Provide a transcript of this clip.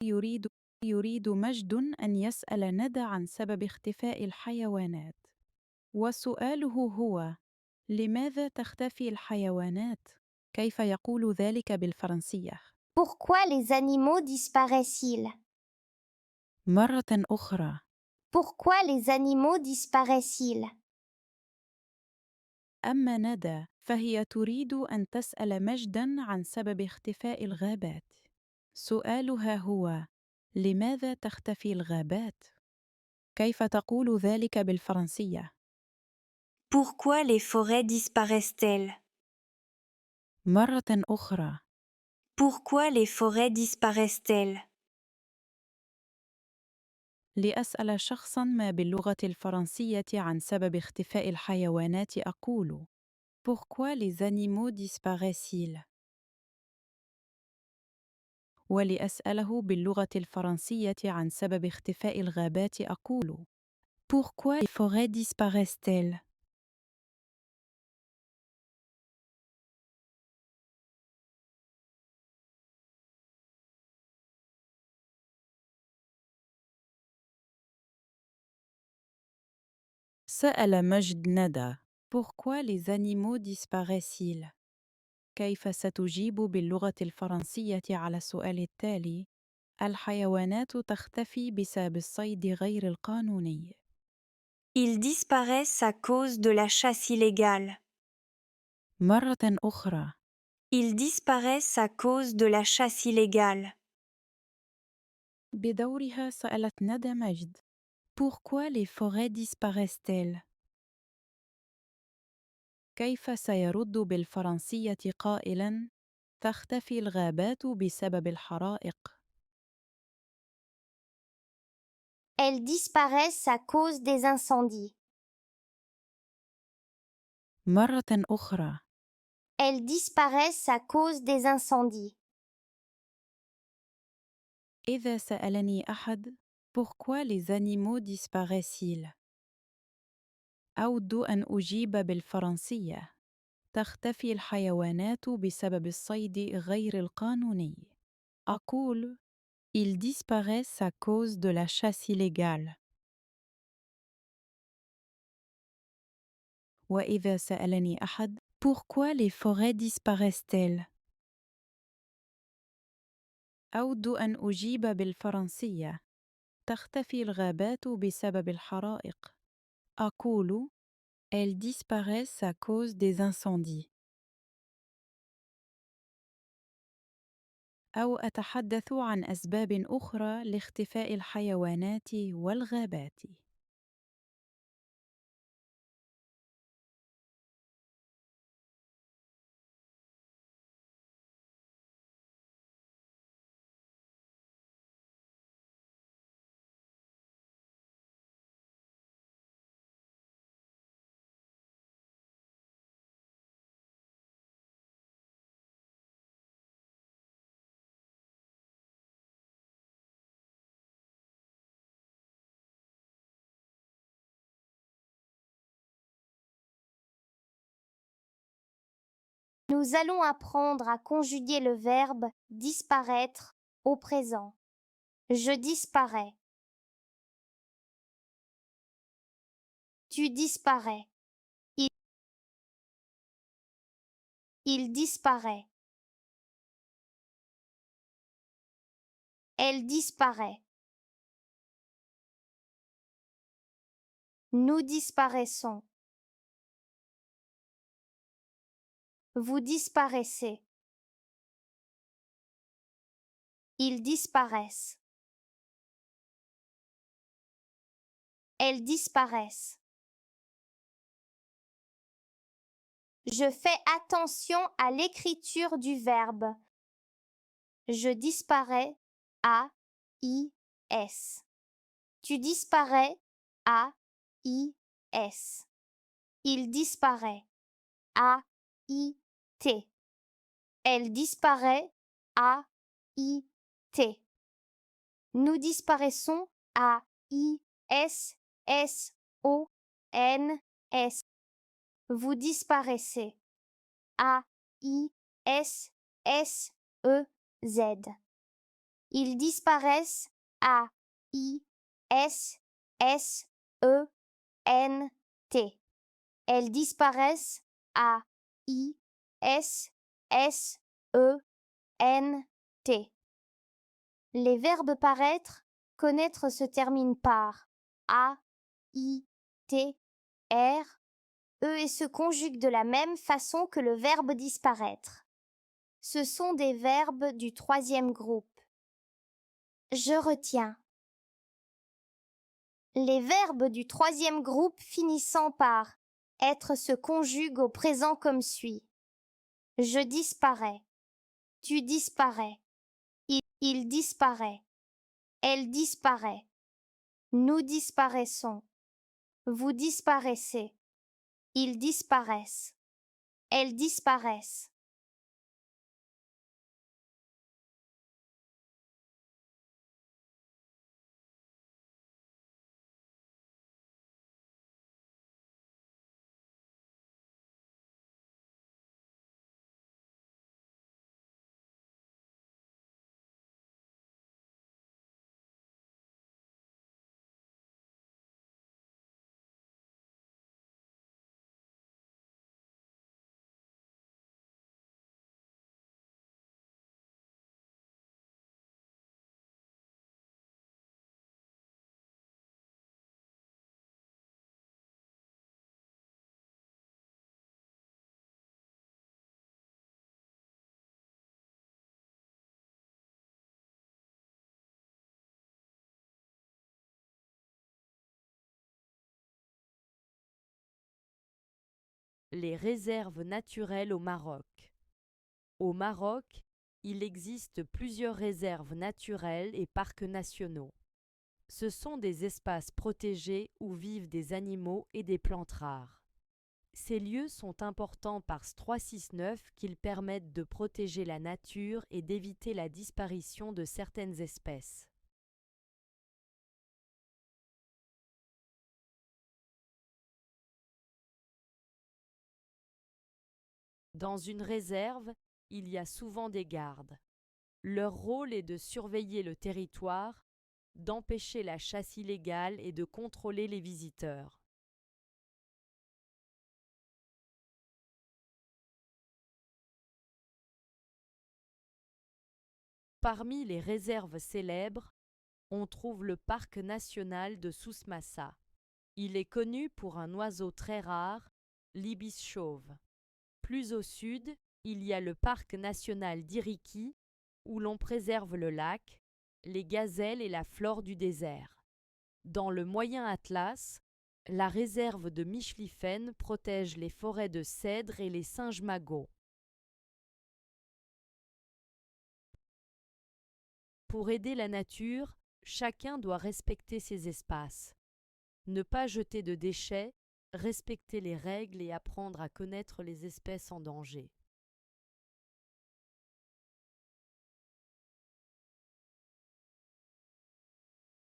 يريد يريد مجد أن يسأل ندى عن سبب اختفاء الحيوانات، وسؤاله هو: لماذا تختفي الحيوانات؟ كيف يقول ذلك بالفرنسية؟ Pourquoi les animaux disparaissent-ils? مرة أخرى. Pourquoi les animaux disparaissent-ils? أما ندى فهي تريد أن تسأل مجدًا عن سبب اختفاء الغابات. سؤالها هو: لماذا تختفي الغابات؟ كيف تقول ذلك بالفرنسية؟ Pourquoi les forêts disparaissent-elles? مرة أخرى. Pourquoi les forêts disparaissent-elles? لأسأل شخصًا ما باللغة الفرنسية عن سبب اختفاء الحيوانات أقول: Pourquoi les animaux disparaissent-ils؟ ولأسأله باللغة الفرنسية عن سبب اختفاء الغابات أقول: Pourquoi les forêts disparaissent-elles؟ سأل مجد ندى: Pourquoi les animaux disparaissent-ils؟ كيف ستجيب باللغة الفرنسية على السؤال التالي؟ الحيوانات تختفي بسبب الصيد غير القانوني. Ils disparaissent à cause de la chasse illégale. مرة أخرى. Ils disparaissent à cause de la chasse illégale. بدورها سألت ندى مجد: Pourquoi les forêts disparaissent-elles؟ كيف سيرد بالفرنسية قائلاً: تختفي الغابات بسبب الحرائق؟ Elles disparaissent à cause des incendies. مرة أخرى. Elles disparaissent à cause des incendies. إذا سألني أحد: Pourquoi les animaux disparaissent-ils؟ أود أن أجيب بالفرنسية: تختفي الحيوانات بسبب الصيد غير القانوني. أقول: Ils disparaissent à cause de la chasse illégale. وإذا سألني أحد: Pourquoi les forêts disparaissent-elles؟ أود أن أجيب بالفرنسية: تختفي الغابات بسبب الحرائق. أقول: Elles disparaissent à cause des incendies. أو أتحدث عن أسباب أخرى لاختفاء الحيوانات والغابات. Nous allons apprendre à conjuguer le verbe disparaître au présent. Je disparais. Tu disparais. Il disparaît. Elle disparaît. Nous disparaissons. Vous disparaissez. Ils disparaissent. Elles disparaissent. Je fais attention à l'écriture du verbe. Je disparais. A-I-S. Tu disparais. A-I-S. Il disparaît. A-I-T. Elle disparaît. A-I-T. Nous disparaissons. A-I-S-S-O-N-S. Vous disparaissez. A-I-S-S-E-Z. Ils disparaissent. A, I, S, S, E, N, T. Elles disparaissent. A, I, S, S, E, N, T. Les verbes paraître, connaître se terminent par A, I, T, R, E et se conjuguent de la même façon que le verbe disparaître. Ce sont des verbes du troisième groupe. Je retiens. Les verbes du troisième groupe finissant par être se conjuguent au présent comme suit. Je disparais. Tu disparais. Il disparaît. Elle disparaît. Nous disparaissons. Vous disparaissez. Ils disparaissent. Elles disparaissent. Les réserves naturelles au Maroc. Au Maroc, il existe plusieurs réserves naturelles et parcs nationaux. Ce sont des espaces protégés où vivent des animaux et des plantes rares. Ces lieux sont importants parce 369 qu'ils permettent de protéger la nature et d'éviter la disparition de certaines espèces. Dans une réserve, il y a souvent des gardes. Leur rôle est de surveiller le territoire, d'empêcher la chasse illégale et de contrôler les visiteurs. Parmi les réserves célèbres, on trouve le parc national de Souss-Massa. Il est connu pour un oiseau très rare, l'ibis chauve. Plus au sud, il y a le parc national d'Iriki, où l'on préserve le lac, les gazelles et la flore du désert. Dans le Moyen Atlas, la réserve de Michlifen protège les forêts de cèdres et les singes magots. Pour aider la nature, chacun doit respecter ses espaces. Ne pas jeter de déchets, respecter les règles et apprendre à connaître les espèces en danger.